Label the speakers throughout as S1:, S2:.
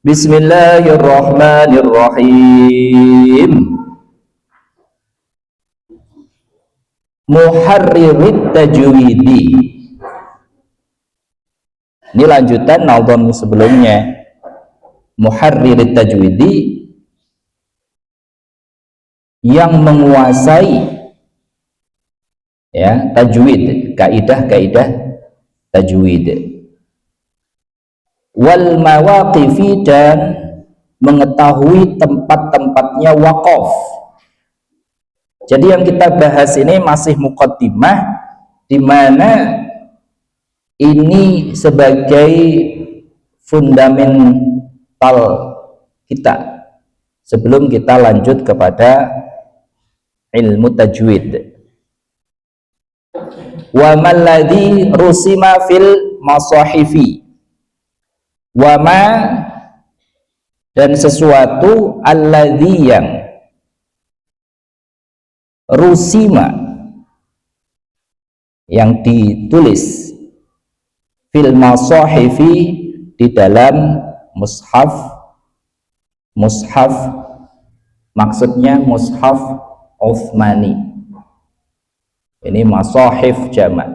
S1: Bismillahirrahmanirrahim. Muharririt tajwidi. Ini lanjutan nazam sebelumnya. Muharririt tajwidi, yang menguasai ya tajwid, kaidah-kaidah tajwid. Wal mawaqifi, dan mengetahui tempat-tempatnya waqaf. Jadi yang kita bahas ini masih muqaddimah, di mana ini sebagai fundamental kita sebelum kita lanjut kepada ilmu tajwid. Wa malladhi rusima fil masahifi, wama, dan sesuatu alladhi yang rusima, yang ditulis fil masahifi, di dalam mushaf. Mushaf maksudnya mushaf Utsmani. Ini masahif jamak.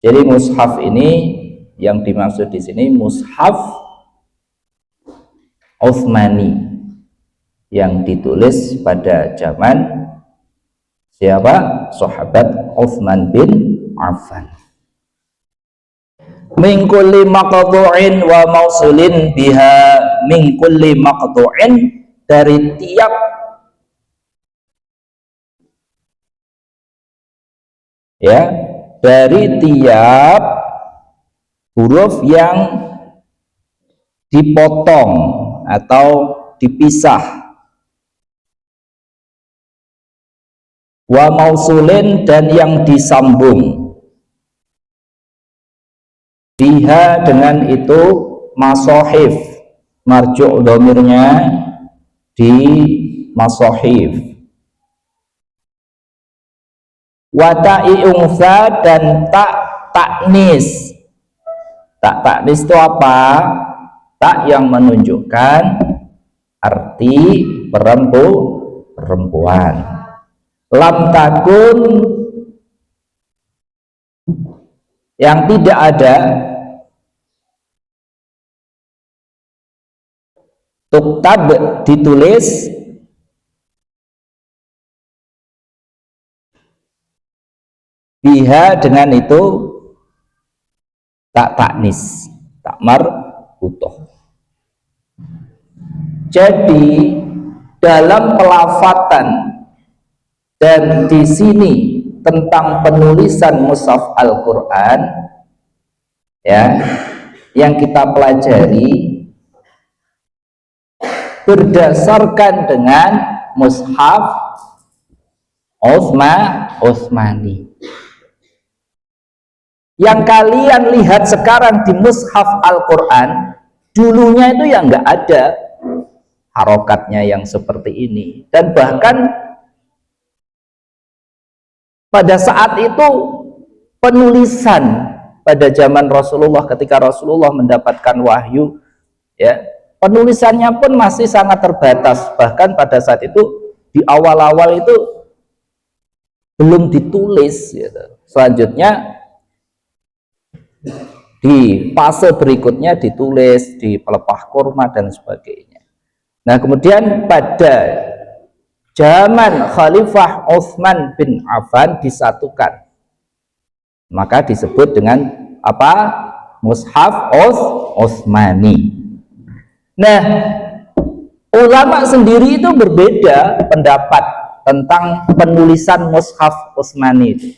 S1: Jadi mushaf ini yang dimaksud di sini mushaf Utsmani, yang ditulis pada zaman siapa? Sahabat Utsman bin Affan. Min kulli maqtu'in wa mausulin biha. Min kulli maqtu'in, dari tiap dari tiap huruf yang dipotong atau dipisah. Wa mausulin, dan yang disambung. Biha, dengan itu masahif, marju' dhamirnya di masahif. Wa ta'i unsa, dan tak taknis. Tak taknis itu apa? Tak yang menunjukkan arti perempuan. Lam takun, yang tidak ada. Tuktab, ditulis. Biha, dengan itu tak taknis, tak marbutoh. Jadi dalam pelafatan dan di sini tentang penulisan mushaf Al-Quran ya, yang kita pelajari berdasarkan dengan mushaf Utsmani. Yang kalian lihat sekarang di mushaf Al-Quran, dulunya itu yang nggak ada harokatnya yang seperti ini. Dan bahkan pada saat itu penulisan pada zaman Rasulullah, ketika Rasulullah mendapatkan wahyu, ya, penulisannya pun masih sangat terbatas. Bahkan pada saat itu di awal-awal itu belum ditulis gitu. Selanjutnya di fase berikutnya ditulis di pelepah kurma dan sebagainya. Nah, kemudian pada zaman Khalifah Utsman bin Affan disatukan, maka disebut dengan apa? Mushaf Utsmani. Nah, ulama sendiri itu berbeda pendapat tentang penulisan mushaf Utsmani itu.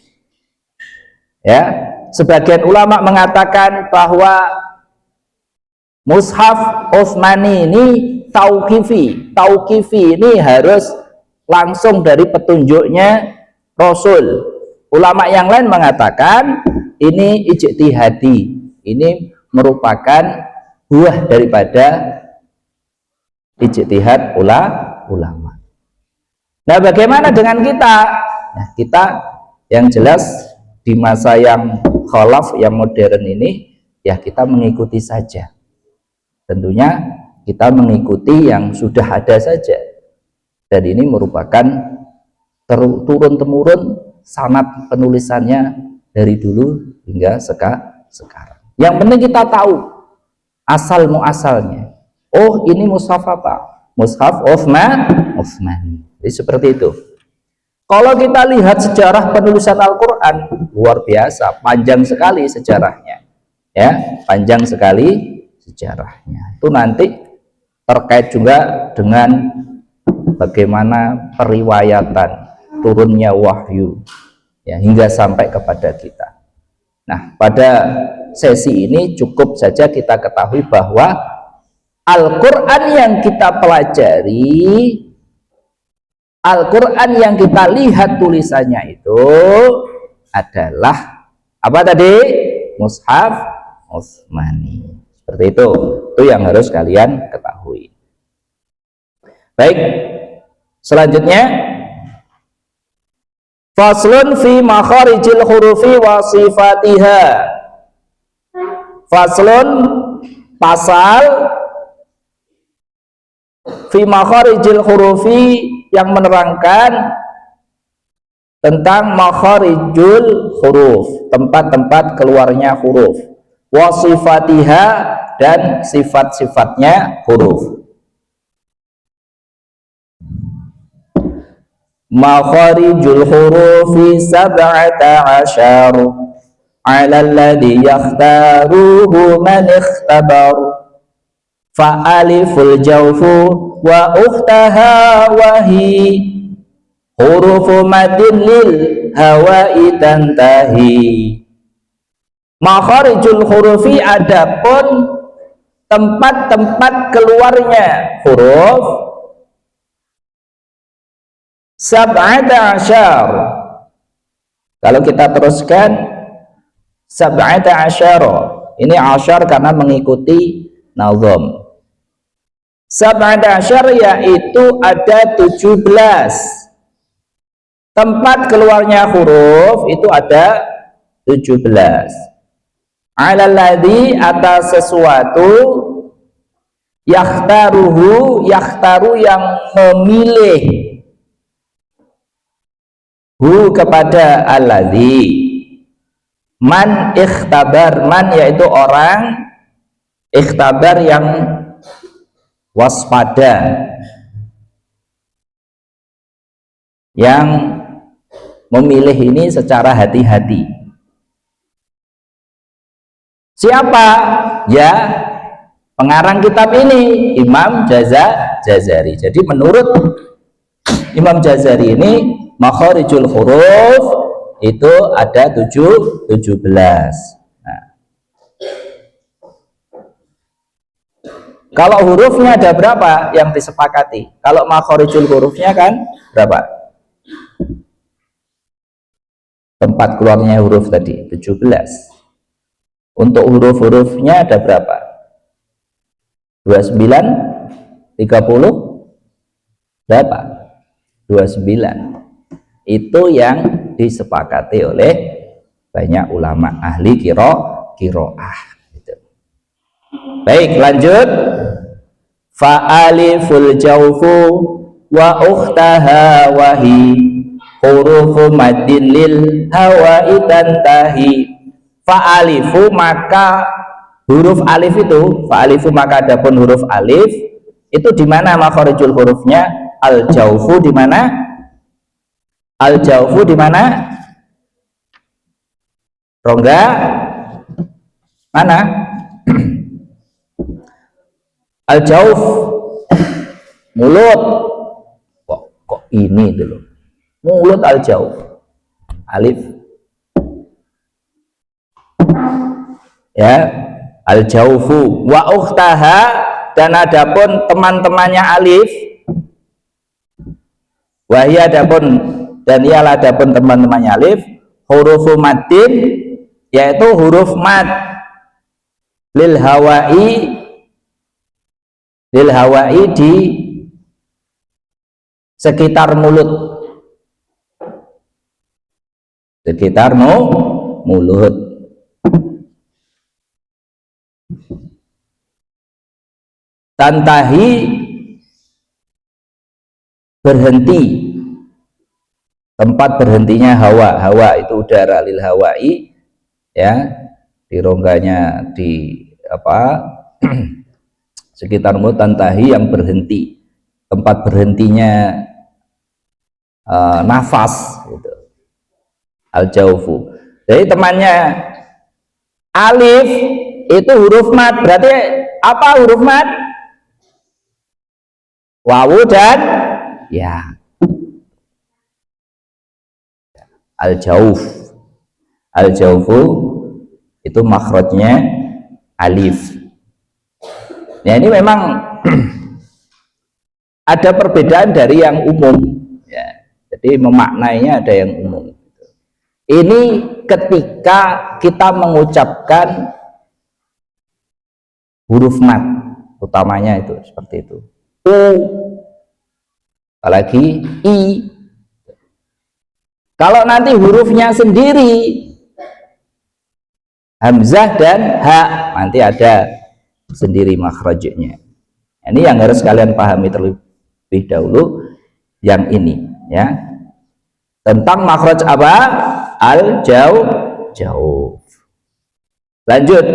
S1: Ya, sebagian ulama mengatakan bahwa mushaf Utsmani ini tauqifi. Tauqifi ini harus langsung dari petunjuknya Rasul. Ulama yang lain mengatakan ini ijtihadi, ini merupakan buah daripada ijtihad ulama. Nah, bagaimana dengan kita? Nah, kita yang jelas di masa yang khalaf, yang modern ini, ya kita mengikuti saja. tentunya kita mengikuti yang sudah ada saja, dan ini merupakan turun-temurun sanad penulisannya dari dulu hingga sekarang. Yang penting kita tahu asal muasalnya. Oh, ini mushaf apa? Mushaf Utsmani. Jadi seperti itu. Kalau kita lihat sejarah penulisan Al-Quran, luar biasa, panjang sekali sejarahnya, ya, panjang sekali sejarahnya. Itu nanti terkait juga dengan bagaimana periwayatan turunnya wahyu, ya, hingga sampai kepada kita. Nah, pada sesi ini cukup saja kita ketahui bahwa Al-Quran yang kita pelajari, Al-Quran yang kita lihat tulisannya itu adalah apa tadi? Mushaf Utsmani. Seperti itu yang harus kalian ketahui. Baik, selanjutnya faslun fi makharijil hurufi wa sifatiha. Faslun, pasal, fi makharijil hurufi, yang menerangkan tentang makharijul huruf, tempat-tempat keluarnya huruf, wa sifatiha, dan sifat-sifatnya huruf. Makharijul hurufi sab'ata asyar ala alladhi yakhtaruhu man ikhtabar, fa'aliful jawfu wa ukhtaha wahi hurufu madin lil hawa'i tantahi. Makharijul hurufi, adapun tempat-tempat keluarnya huruf, sab'ata asyar. Kalau kita teruskan sab'ata asyar, ini asyar karena mengikuti nazam. Sab'ata asyar yaitu ada 17 tempat keluarnya huruf, itu ada 17. Alalladzi, atas sesuatu, yakhtaruhu, yakhtaru yang memilih, hu kepada alladzi, man ikhtabar, man yaitu orang, ikhtabar yang waspada, yang memilih ini secara hati-hati. Siapa? Ya, pengarang kitab ini, Imam Jazari. Jadi menurut Imam Jazari ini, makharijul huruf itu ada 17. Nah, kalau hurufnya ada berapa yang disepakati? Kalau makharijul hurufnya kan berapa? Tempat keluarnya huruf tadi 17. Untuk huruf-hurufnya ada berapa? 29, 30, berapa? 29. Itu yang disepakati oleh banyak ulama ahli qiraah. Gitu. Baik, lanjut. Fa'aliful jawfu wa ukhtaha wahi hurufu madin lil hawa'i tantahi. Fa'alifu, maka huruf alif itu, fa'alifu maka adapun huruf alif itu di mana makharijul hurufnya? Al jawfu di mana? Al jawfu di mana? Rongga mana? Al jawf, mulut. Kok ini dulu? Mulut al jawf. Alif. Ya, al jawfu wa ukhtaha, dan adapun teman-temannya alif, wahia adapun, dan ialah adapun teman-temannya alif, hurufu maddin, yaitu huruf mad, lil hawa'i di sekitar mulut, sekitar mulut. tantahi, berhenti, tempat berhentinya hawa. Hawa itu udara, lil hawai, ya, di rongganya, di apa sekitar mulut, tantahi yang berhenti, tempat berhentinya nafas gitu. Al jaufu. Jadi temannya alif itu huruf mat, berarti apa huruf mat? Wawu dan ya. Al jauf, al jaufu itu makhrajnya alif. Ya, ini memang ada perbedaan dari yang umum, ya. Jadi memaknainya ada yang umum. Ini ketika kita mengucapkan huruf mat, utamanya itu seperti itu. U, apalagi i. Kalau nanti hurufnya sendiri, hamzah dan ha, nanti ada sendiri makhrajnya. Ini yang harus kalian pahami terlebih dahulu, yang ini, ya, tentang makhraj apa? Al jauf. Lanjut.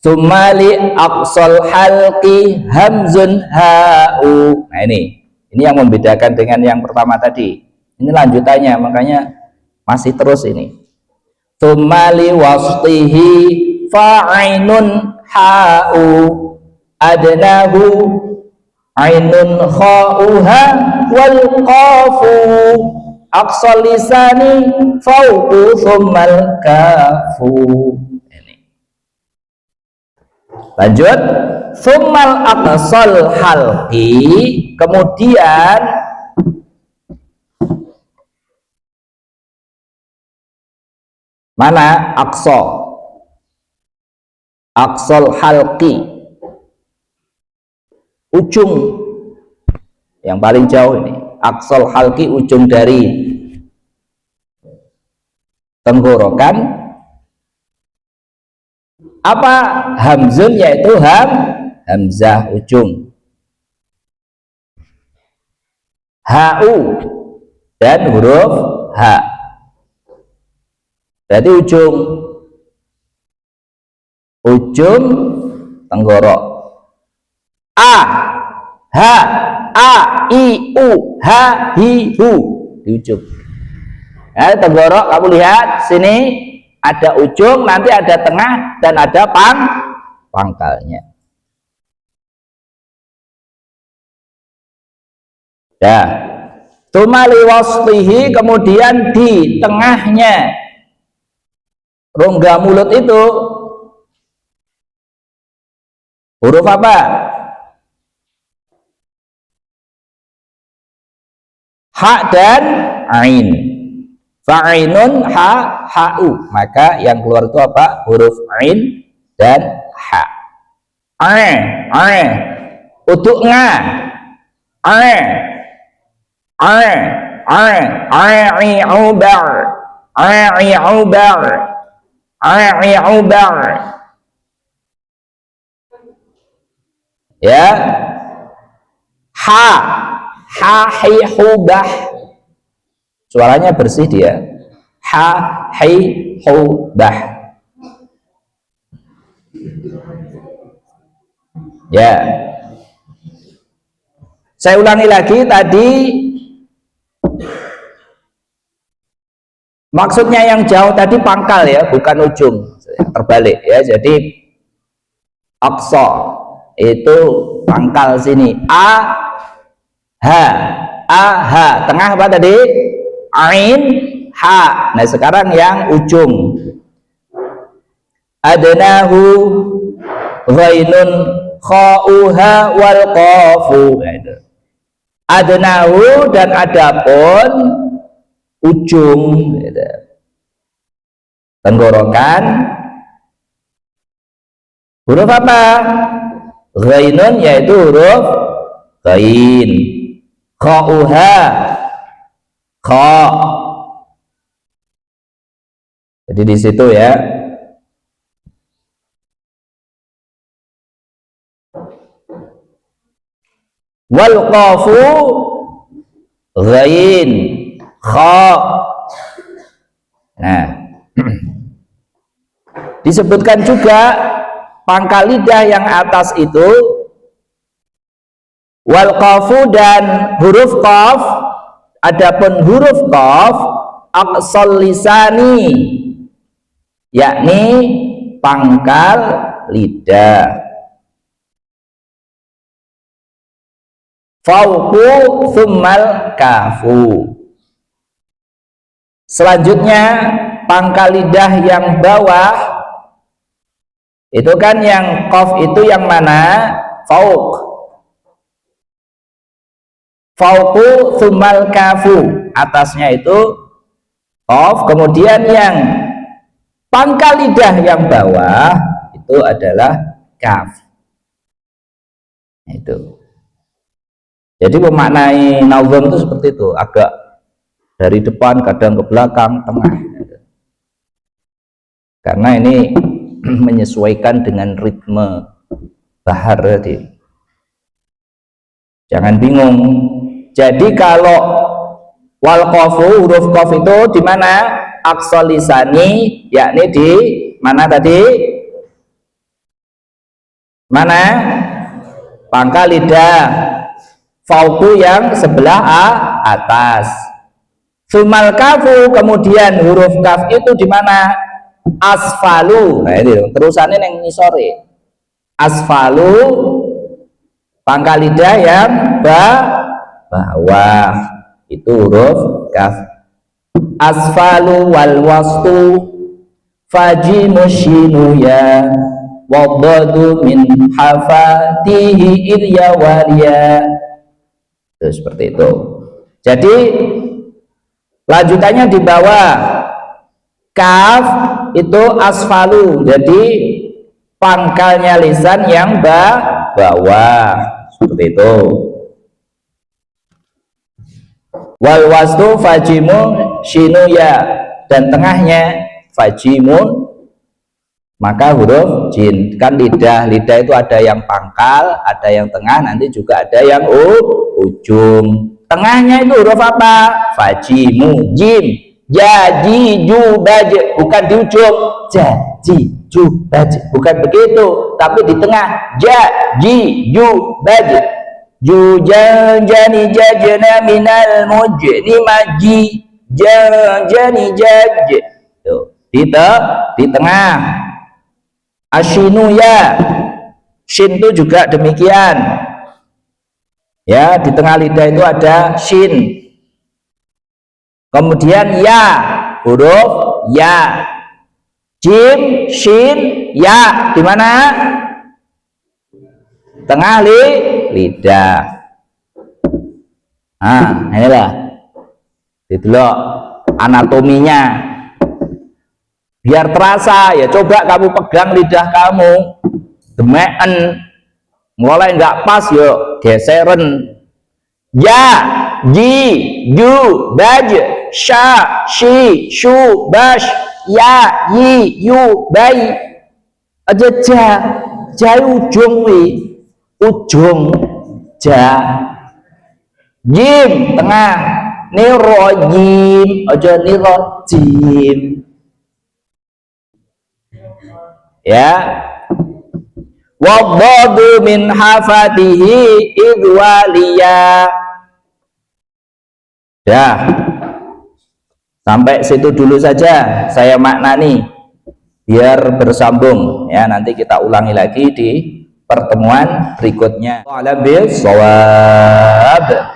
S1: Sumali aqsal halqi hamzun ha'u. Nah, ini yang membedakan dengan yang pertama tadi. Ini lanjutannya, makanya masih terus ini. Sumali wastihi fa'ainun ha'u adnahu ainun kha'uha wal qafu aqsal lisani fawqu thummal kafu. Lanjut, thummal aqsal halqi, kemudian mana aqsa, aqsal halqi, ujung yang paling jauh ini. Aqsal halqi, ujung dari tenggorokan. Apa? Hamzun, yaitu hamzah ujung. Ha'u dan huruf ha, berarti ujung tenggorok. A, ha, a, i, u, ha, hi, hu, di ujung. Nah, tenggorok kamu lihat sini ada ujung, nanti ada tengah dan ada pangkalnya. Ya, tumali waslihi, kemudian di tengahnya rongga mulut itu huruf apa? Ha dan ain. Fa'inun ha, ha'u, maka yang keluar itu apa? Huruf ain dan ha. Untuk nga, ya, ha, hi, hubah, suaranya bersih dia. Ha, hi, hubah. Ya, saya ulangi lagi tadi, maksudnya yang jauh tadi pangkal ya, bukan ujung, terbalik ya. Jadi aqsa itu pangkal sini. A, ha, tengah apa tadi? Ain, ha. Nah, sekarang yang ujung. Adnahu ghainun kha'uha wal qafu. Adnahu dan adapun ujung, tenggorokan, huruf apa? Ghainun, yaitu huruf ghain. Kha'uha, kha. Jadi di situ ya. wal qafu ghain kha. Nah, disebutkan juga pangkal lidah yang atas itu wal qafu dan huruf qaf. Adapun huruf qaf aqsal lisani, yakni pangkal lidah. Fauqu thummal kafu. Selanjutnya pangkal lidah yang bawah itu kan yang qaf itu yang mana? Fauq. Fauqu thummal kafu, atasnya itu qaf, kemudian yang pangkal lidah yang bawah itu adalah kaf. Itu. Jadi memaknai nazam itu seperti itu, agak dari depan, kadang ke belakang, tengah. Karena ini menyesuaikan dengan ritme bahar tadi. Jangan bingung. Jadi kalau wal qafu, huruf qaf itu di mana? Aqsal lisani, yakni di mana tadi? Mana? Pangkal lidah. Fauqu yang sebelah atas. Sumal kafu, kemudian huruf kaf itu di mana? Asfalu. Nah itu terusannya yang ngisore. Asfalu, pangkal lidah yang bawah itu huruf kaf. Asfalu wal wastu fajimu shinu ya wadadu min hafatihi irya waliya. Itu seperti itu. Jadi lanjutannya di bawah kaf itu asfalu, jadi pangkalnya lisan yang bawah, seperti itu. Wal wastu fajimu shinu ya, dan tengahnya fajimun, maka huruf jin. Kan lidah itu ada yang pangkal, ada yang tengah, nanti juga ada yang ujung. Tengahnya itu huruf apa? Fajimu, jim. Jaji ju baj, bukan di ujung. Jaji ju baj, bukan begitu, tapi di tengah. Jaji ju baj. Jujal jani jajna minal mujni maji jani jaj. Tuh, di tengah. Ashinu ya, shin itu juga demikian ya, di tengah lidah itu ada shin. Kemudian ya, huruf ya, jim, shin, ya, di mana? Tengah lidah. Nah, inilah didelok anatominya biar terasa ya. Coba kamu pegang lidah kamu, demeken, mulai nggak pas yuk geseren. Ya, ji, ju, baj, sha, shi, shu, bash, ya, yi, yu, bai. Aja ja ujung wi, ujung ja. Jim tengah, nirojim, aja nirojim. Ya, wadadu min hafatihi idwaliya. Dah, sampai situ dulu saja saya maknani biar bersambung ya. Nanti kita ulangi lagi di pertemuan berikutnya. Wa'lam bis shawab.